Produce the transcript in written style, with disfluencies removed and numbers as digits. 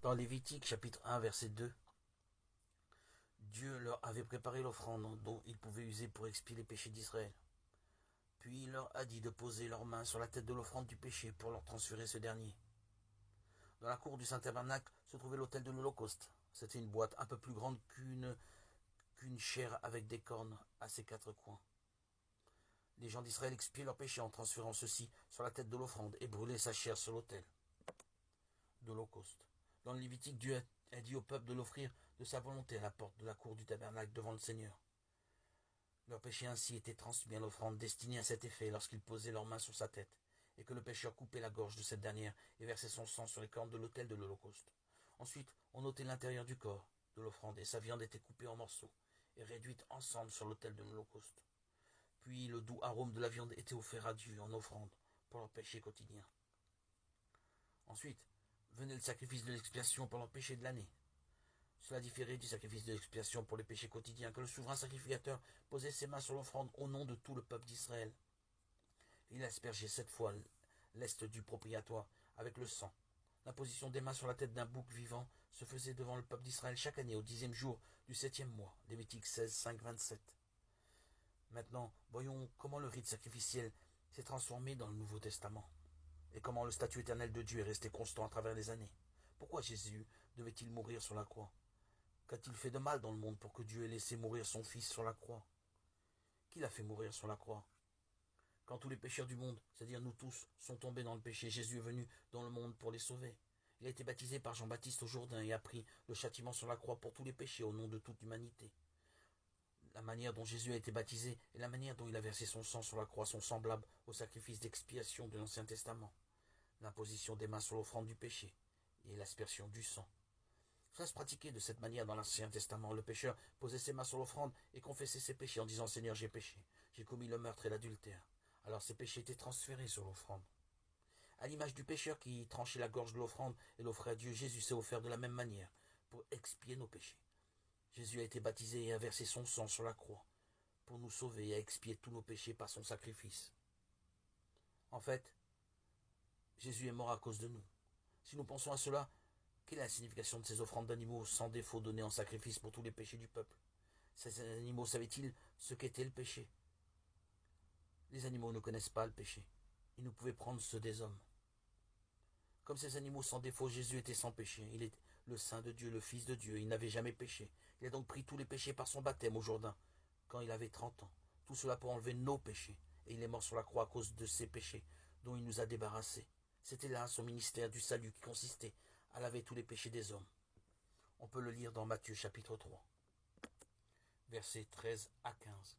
Dans Lévitique chapitre 1 verset 2, Dieu leur avait préparé l'offrande dont ils pouvaient user pour expier les péchés d'Israël. Puis il leur a dit de poser leurs mains sur la tête de l'offrande du péché pour leur transférer ce dernier. Dans la cour du Saint-Tabernacle se trouvait l'autel de l'Holocauste. C'était une boîte un peu plus grande qu'une chaire avec des cornes à ses quatre coins. Les gens d'Israël expiaient leurs péchés en transférant ceci sur la tête de l'offrande et brûlaient sa chair sur l'autel de l'Holocauste. Dans le Lévitique, Dieu a dit au peuple de l'offrir de sa volonté à la porte de la cour du tabernacle devant le Seigneur. Leur péché ainsi était transmis à l'offrande destinée à cet effet lorsqu'ils posaient leurs mains sur sa tête, et que le pécheur coupait la gorge de cette dernière et versait son sang sur les cornes de l'autel de l'Holocauste. Ensuite, on ôtait l'intérieur du corps de l'offrande, et sa viande était coupée en morceaux et réduite ensemble sur l'autel de l'Holocauste. Puis le doux arôme de la viande était offert à Dieu en offrande pour leur péché quotidien. Ensuite, venait le sacrifice de l'expiation pour leur péché de l'année. Cela différait du sacrifice de l'expiation pour les péchés quotidiens, que le souverain sacrificateur posait ses mains sur l'offrande au nom de tout le peuple d'Israël. Il aspergeait 7 fois l'est du propitiatoire avec le sang. L'imposition des mains sur la tête d'un bouc vivant se faisait devant le peuple d'Israël chaque année au 10e jour du 7e mois. Lévitique 16, 5, 27. Maintenant, voyons comment le rite sacrificiel s'est transformé dans le Nouveau Testament et comment le statut éternel de Dieu est resté constant à travers les années. Pourquoi Jésus devait-il mourir sur la croix? Qu'a-t-il fait de mal dans le monde pour que Dieu ait laissé mourir son Fils sur la croix? Qui l'a fait mourir sur la croix? Quand tous les pécheurs du monde, c'est-à-dire nous tous, sont tombés dans le péché, Jésus est venu dans le monde pour les sauver. Il a été baptisé par Jean-Baptiste au Jourdain et a pris le châtiment sur la croix pour tous les péchés au nom de toute l'humanité. La manière dont Jésus a été baptisé et la manière dont il a versé son sang sur la croix sont semblables au sacrifice d'expiation de l'Ancien Testament. L'imposition des mains sur l'offrande du péché et l'aspersion du sang. Cela se pratiquait de cette manière dans l'Ancien Testament. Le pécheur posait ses mains sur l'offrande et confessait ses péchés en disant « Seigneur, j'ai péché, j'ai commis le meurtre et l'adultère ». Alors ses péchés étaient transférés sur l'offrande. À l'image du pécheur qui tranchait la gorge de l'offrande et l'offrait à Dieu, Jésus s'est offert de la même manière pour expier nos péchés. Jésus a été baptisé et a versé son sang sur la croix pour nous sauver et à expier tous nos péchés par son sacrifice. En fait, Jésus est mort à cause de nous. Si nous pensons à cela, quelle est la signification de ces offrandes d'animaux sans défaut données en sacrifice pour tous les péchés du peuple? Ces animaux savaient-ils ce qu'était le péché? Les animaux ne connaissent pas le péché. Ils ne pouvaient prendre ceux des hommes. Comme ces animaux sans défaut, Jésus était sans péché. Il est le Saint de Dieu, le Fils de Dieu. Il n'avait jamais péché. Il a donc pris tous les péchés par son baptême au Jourdain, quand il avait 30 ans. Tout cela pour enlever nos péchés. Et il est mort sur la croix à cause de ces péchés dont il nous a débarrassés. C'était là son ministère du salut qui consistait à laver tous les péchés des hommes. On peut le lire dans Matthieu chapitre 3, versets 13 à 15.